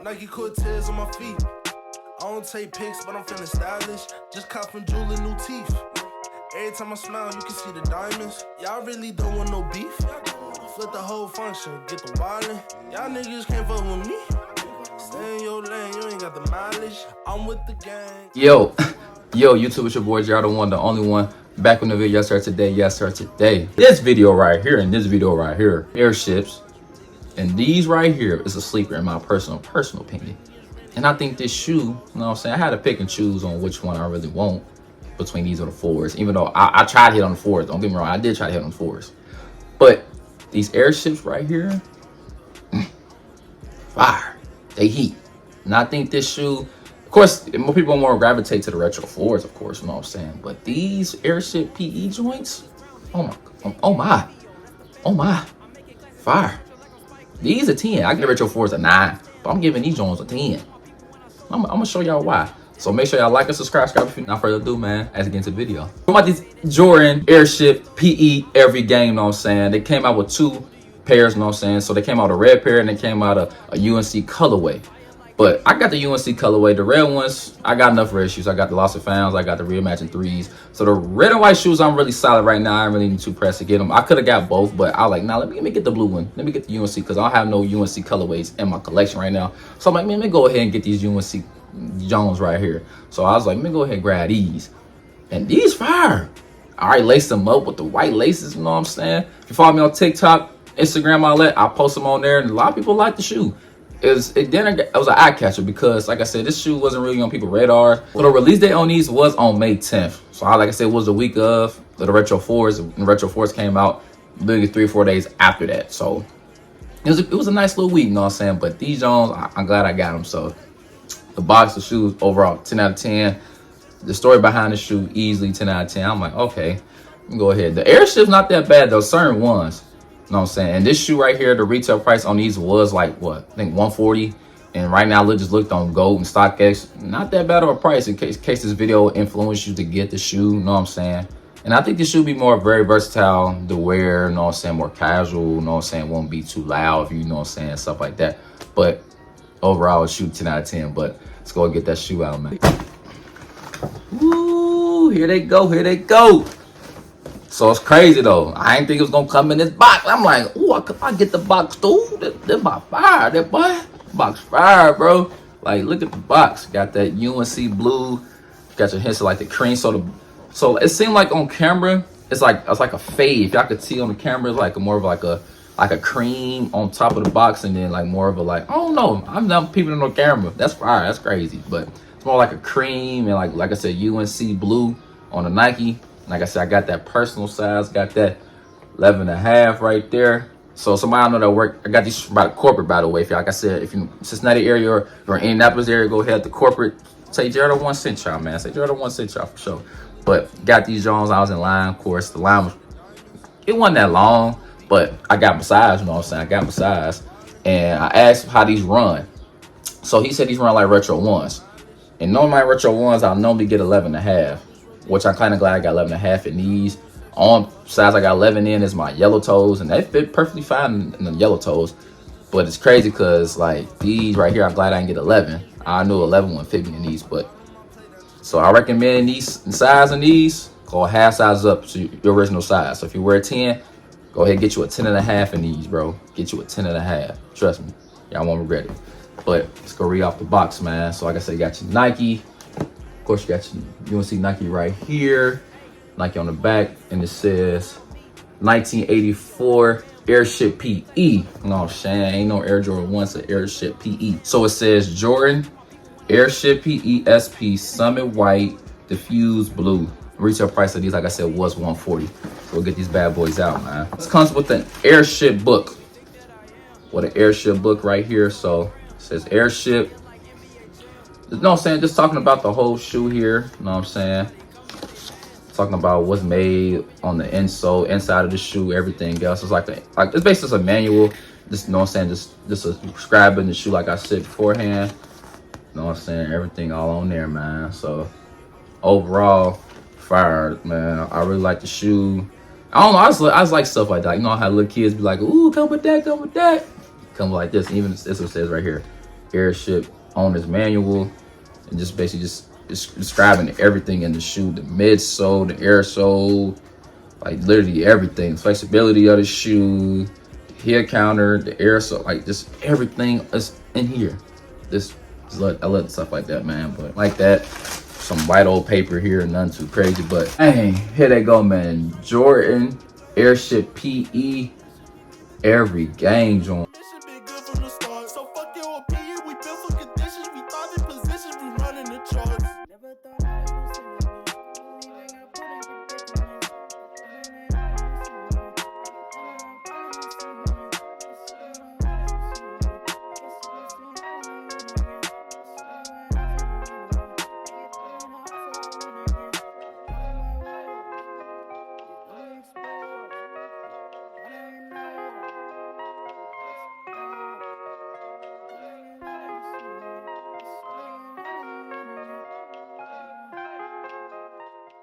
Nike Cortez on my feet. I don't take pics, but I'm feeling stylish. Just cop from Jewel new teeth. Every time I smile, you can see the diamonds. Y'all really don't want no beef. Flip the whole function, get the wildin'. Y'all niggas can't fuck with me. Stay in your lane, you ain't got the mileage. I'm with the gang. Yo, YouTube, it's your boy Jared, the one, the only one. Back on the video, yes sir, today. This video right here and this video right here, airships. And these right here is a sleeper in my personal opinion. And I think this shoe, you know what I'm saying, I had to pick and choose on which one I really want between these or the fours. Even though I tried to hit on the fours, don't get me wrong, I did try to hit on the fours. But these airships right here, fire, they heat. And I think this shoe, of course, more people want to gravitate to the retro fours, of course, you know what I'm saying. But these airship PE joints, oh my, fire. These are 10. I give retro fours a 9, but I'm giving these joints a 10. I'm gonna show y'all why. So make sure y'all like and subscribe if you not further ado, man, as we get into the video. What about these Jordan Airship PE every game, you know what I'm saying? They came out with 2 pairs, you know what I'm saying? So they came out a red pair and they came out a UNC colorway. But I got the UNC colorway. The red ones, I got enough red shoes. I got the Lost and Founds. I got the Reimagined 3s. So the red and white shoes, I'm really solid right now. I really need to press to get them. I could have got both, but I like, nah, let me get the blue one. Let me get the UNC because I don't have no UNC colorways in my collection right now. So I'm like, man, let me go ahead and get these UNC Jones right here. So I was like, let me go ahead and grab these. And these fire. I already laced them up with the white laces, you know what I'm saying? If you follow me on TikTok, Instagram, all that, I post them on there. And a lot of people like the shoe. It was an eye catcher because, like I said, this shoe wasn't really on people's radar. So the release date on these was on May 10th. So like I said, it was the week of the Retro 4s. And the Retro 4s came out literally 3 or 4 days after that. So it was a nice little week, you know what I'm saying? But these Jones, I'm glad I got them. So the box of shoes overall, 10 out of 10. The story behind the shoe, easily 10 out of 10. I'm like, okay, go ahead. The Airship's not that bad though, certain ones. You know what I'm saying? And this shoe right here, the retail price on these was like what? I think 140. And right now, just looked on Gold and StockX. Not that bad of a price in case this video influenced you to get the shoe. You know what I'm saying? And I think this shoe be more very versatile to wear. You know what I'm saying? More casual. You know what I'm saying? Won't be too loud. You know what I'm saying? Stuff like that. But overall, a shoe 10 out of 10. But let's go and get that shoe out, man. Woo! Here they go. Here they go. So it's crazy though. I didn't think it was gonna come in this box. I'm like, ooh, I get the box too. That box fire. That box fire, bro. Like, look at the box. Got that UNC blue. Got your hints of like the cream. So it seemed like on camera, it's like a fade. If y'all could see on the camera, it's like more of like a cream on top of the box, and then like more of a like, I don't know. I'm not peeping on the camera. That's fire. That's crazy. But it's more like a cream and like I said, UNC blue on the Nike. Like I said, I got that personal size, got that 11.5 right there. So somebody I know that work, I got these by the corporate, by the way. If you, like I said, if you Cincinnati area or you're in Indianapolis area, go ahead to corporate. Say Jared 1 cent y'all, man. Say Jared 1 cent y'all for sure. But got these Jones, I was in line, of course. The line it wasn't that long, but I got my size, you know what I'm saying? I got my size. And I asked how these run. So he said these run like retro ones. And normally my retro ones, I'll normally get 11.5. Which I'm kind of glad I got 11.5 in these. On size I got 11 in is my yellow toes, and they fit perfectly fine in the yellow toes. But it's crazy because like these right here, I'm glad I didn't get 11. I knew 11 wouldn't fit me in these, but so I recommend these size in these. Go half size up to your original size. So if you wear a 10, go ahead and get you a 10.5 in these, bro. Get you a 10.5. Trust me, y'all won't regret it. But let's go read off the box, man. So like I said, you got your Nike. Of course, you got your UNC Nike right here, Nike on the back, and it says 1984 Airship PE. You know what I'm saying? Ain't no Air Jordan 1, it's an Airship PE. So it says Jordan Airship PE SP Summit White Diffuse Blue. Retail price of these, like I said, was 140. So we'll get these bad boys out, man. This comes with an Airship book. With an Airship book right here. So it says Airship. You know what I'm saying? Just talking about the whole shoe here. You know what I'm saying? Talking about what's made on the insole, inside of the shoe, everything else. It's like it's basically a manual. Just, you know what I'm saying? Just describing the shoe like I said beforehand. You know what I'm saying? Everything all on there, man. So overall, fire, man. I really like the shoe. I don't know. I just like stuff like that. You know how little kids be like, ooh, come with that, come with that. Come like this. Even this what it says right here. Airship owner's manual, and just basically just describing everything in the shoe, the midsole, the air sole, like literally everything, flexibility of the shoe, the heel counter, the air sole, like just everything is in here. I love stuff like that, man. But like that, some white old paper here, nothing too crazy. But hey, here they go, man. Jordan Airship PE, every game joint. This shit been good from the start. So fuck your opinion. We built for conditions. We thought in positions. We running the charts. Never thought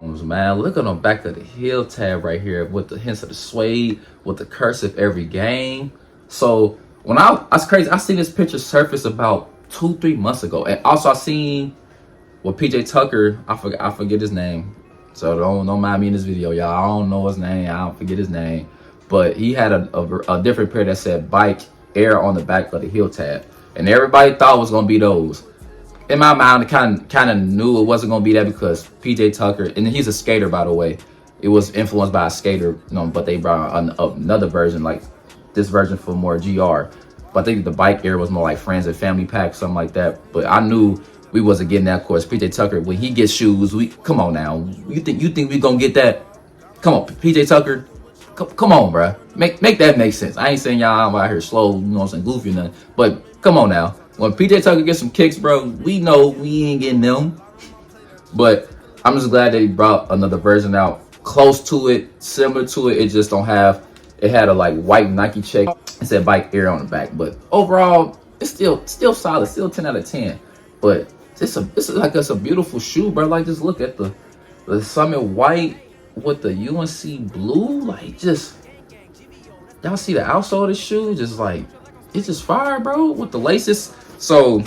I was Man, look on the back of the heel tab right here with the hints of the suede, with the cursive every game. So when that's crazy. I seen this picture surface about 2-3 months ago, and also I seen with PJ Tucker. I forget his name, so don't mind me in this video, y'all. I don't know his name. I don't forget his name, but he had a different pair that said Bike Air on the back of the heel tab, and everybody thought it was gonna be those. In my mind, I kind of knew it wasn't gonna be that because PJ Tucker, and he's a skater, by the way. It was influenced by a skater, but they brought another version, like this version for more GR. But I think the Bike Air was more like friends and family pack, something like that. But I knew we wasn't getting that. Of course, PJ Tucker, when he gets shoes, come on now. You think we gonna get that? Come on, PJ Tucker. Come on, bro. Make that make sense. I ain't saying y'all out here slow, you know what I'm saying, goofy or nothing. But come on now. When PJ Tucker gets some kicks, bro, we know we ain't getting them. But I'm just glad that he brought another version out close to it, similar to it. It just don't have, it had a like white Nike check. It said Bike Air on the back. But overall, it's still solid, still 10 out of 10. But it's a beautiful shoe, bro. Like, just look at the Summit white with the UNC blue. Like, just, y'all see the outsole of the shoe? Just like, it's just fire, bro, with the laces. So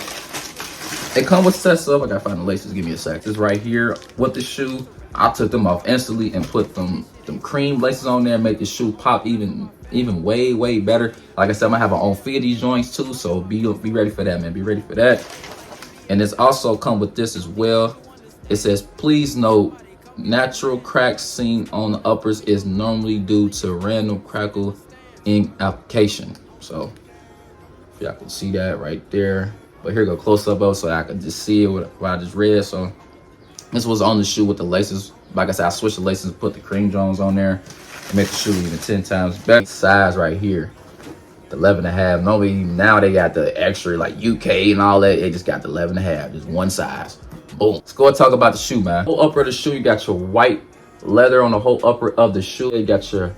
it comes with sets up. I gotta find the laces. Give me a sec. This right here with the shoe, I took them off instantly and put them cream laces on there, make the shoe pop even way better. Like I said, I'm gonna have an on fit of these joints too, so be ready for that, man. Be ready for that. And it's also come with this as well. It says, please note, natural cracks seen on the uppers is normally due to random crackle in application. So y'all can see that right there, but here go close up so I can just see it what I just read. So this was on the shoe with the laces. Like I said, I switched the laces, put the cream Jones on there to make the shoe even 10 times better. Size right here, the 11.5. Normally now they got the extra like UK and all that. They just got the 11.5, just one size. Boom. Let's go and talk about the shoe, man. Whole upper of the shoe, you got your white leather on the whole upper of the shoe. You got your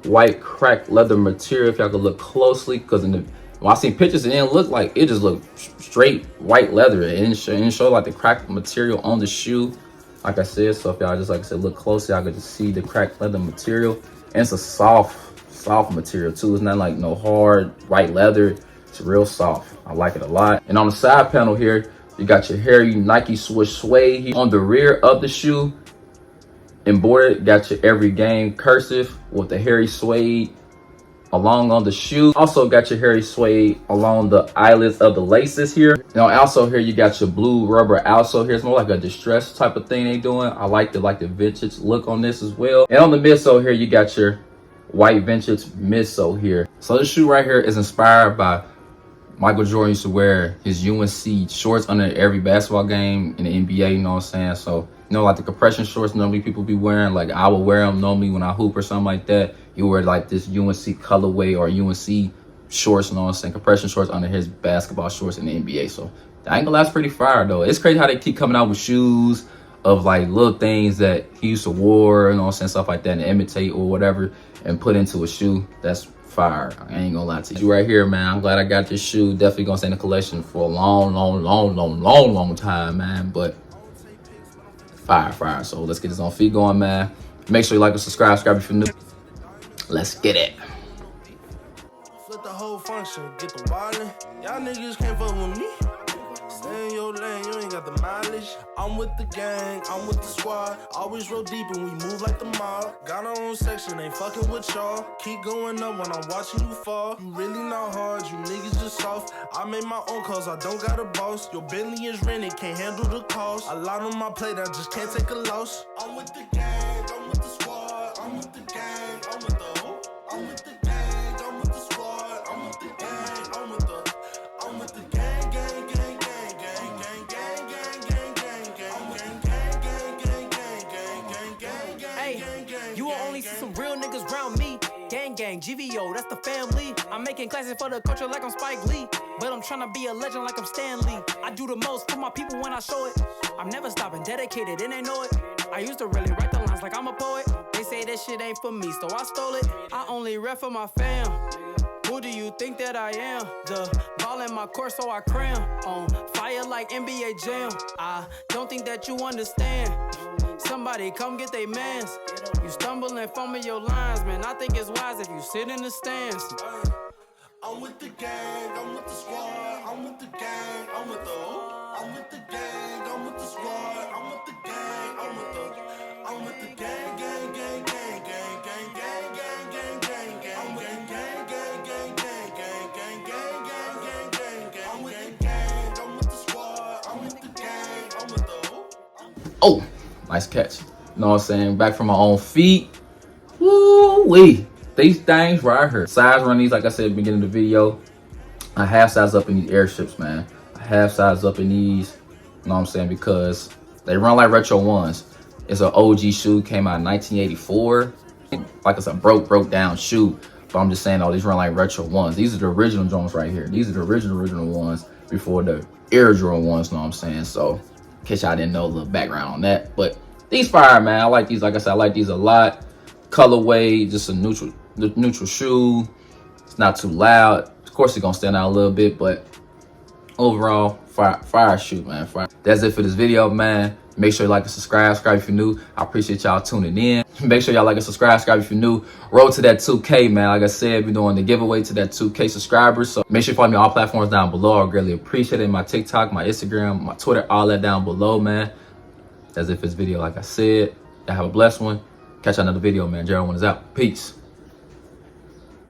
white cracked leather material. If y'all can look closely, because when I seen pictures, it didn't look like, it just looked straight white leather. It didn't show like the cracked material on the shoe, like I said. So if y'all just, like I said, look closely, I could just see the cracked leather material. And it's a soft material too. It's not like no hard white leather. It's real soft. I like it a lot. And on the side panel here, you got your hairy Nike swoosh suede. On the rear of the shoe, embroidered, got your every game cursive with the hairy suede along on the shoe. Also got your hairy suede along the eyelets of the laces here. Now also here you got your blue rubber outsole here. It's more like a distressed type of thing they doing. I like the vintage look on this as well. And on the midsole here you got your white vintage midsole here. So this shoe right here is inspired by Michael Jordan used to wear his UNC shorts under every basketball game in the NBA, you know what I'm saying? So, you know, like the compression shorts normally people be wearing, like I would wear them normally when I hoop or something like that. You wear like this UNC colorway or UNC shorts, you know what I'm saying? Compression shorts under his basketball shorts in the NBA. So the angle that's pretty fire though. It's crazy how they keep coming out with shoes of like little things that he used to wear, you know what I'm saying? Stuff like that, and imitate or whatever and put into a shoe. That's fire. I ain't gonna lie to you right here, man. I'm glad I got this shoe. Definitely gonna stay in the collection for a long time, man. But fire. So let's get this on feet going, man. Make sure you like and subscribe if you're new. Let's get it. Flip the whole function, get the wildin'. Y'all niggas can't fuck with me. Stay in your lane, you ain't got the mileage. I'm with the gang, I'm with the squad. Always roll deep and we move like the mob. Got our own section, ain't fucking with y'all. Keep going up when I'm watching you fall. You really not hard, you niggas just soft. I made my own calls, I don't got a boss. Your Bentley is rented, can't handle the cost. A lot on my plate, I just can't take a loss. I'm with the gang, I'm with the squad. I'm with the gang, I'm with the hoop. I'm with the gang, I'm with the squad. I'm with the gang, I'm with the gang, gang, gang, gang, gang, gang, gang, gang, gang, gang, gang, gang, gang, gang, gang, gang. Hey, you will only see some real niggas round me. Gang, gang, GVO, that's the family. I'm making classes for the culture like I'm Spike Lee. But I'm tryna be a legend like I'm Stan Lee. I do the most for my people when I show it. I'm never stopping, dedicated, and they know it. I used to really write the lines like I'm a poet. They say that shit ain't for me, so I stole it. I only rap for my fam. Who do you think that I am? The ball in my court, so I cram. On fire like NBA Jam. I don't think that you understand. Somebody come get they mans. You stumble and fumble your lines, man. I think it's wise if you sit in the stands. I'm with the gang, I'm with the squad. I'm with the gang, I'm with the hoop. I'm with the gang, I'm with the squad. I'm with the gang, I'm with the gang, gang, gang, gang, gang, gang, gang, gang, gang, gang, gang. I'm with the gang, gang, gang, gang, gang, gang, gang, gang, gang, gang. I'm with the gang, I'm with the squad. I'm with the gang, I'm with the hoop. Oh, nice catch. You know what I'm saying? Back from my own feet. Woo-wee. These things right here. Size run these, like I said at the beginning of the video. I half size up in these airships, man. I half size up in these. You know what I'm saying? Because they run like Retro Ones. It's an OG shoe, came out in 1984. Like it's a broke down shoe. But I'm just saying, oh, these run like Retro Ones. These are the original Jones right here. These are the original ones before the Air Jordan ones, you know what I'm saying? So, in case y'all didn't know a little background on that. But these fire, man. I like these. Like I said, I like these a lot. Colorway, just a neutral shoe. It's not too loud. Of course, it's gonna stand out a little bit, but overall, fire shoe, man. Fire. That's it for this video, man. Make sure you like and subscribe if you're new. I appreciate y'all tuning in. Make sure y'all like and subscribe if you're new. Road to that 2K, man. Like I said, we're doing the giveaway to that 2K subscribers. So make sure you follow me on all platforms down below. I greatly appreciate it. My TikTok, my Instagram, my Twitter, all that down below, man. That's it for this video. Like I said, y'all have a blessed one. Catch you on another video, man. Gerald1 is out. Peace.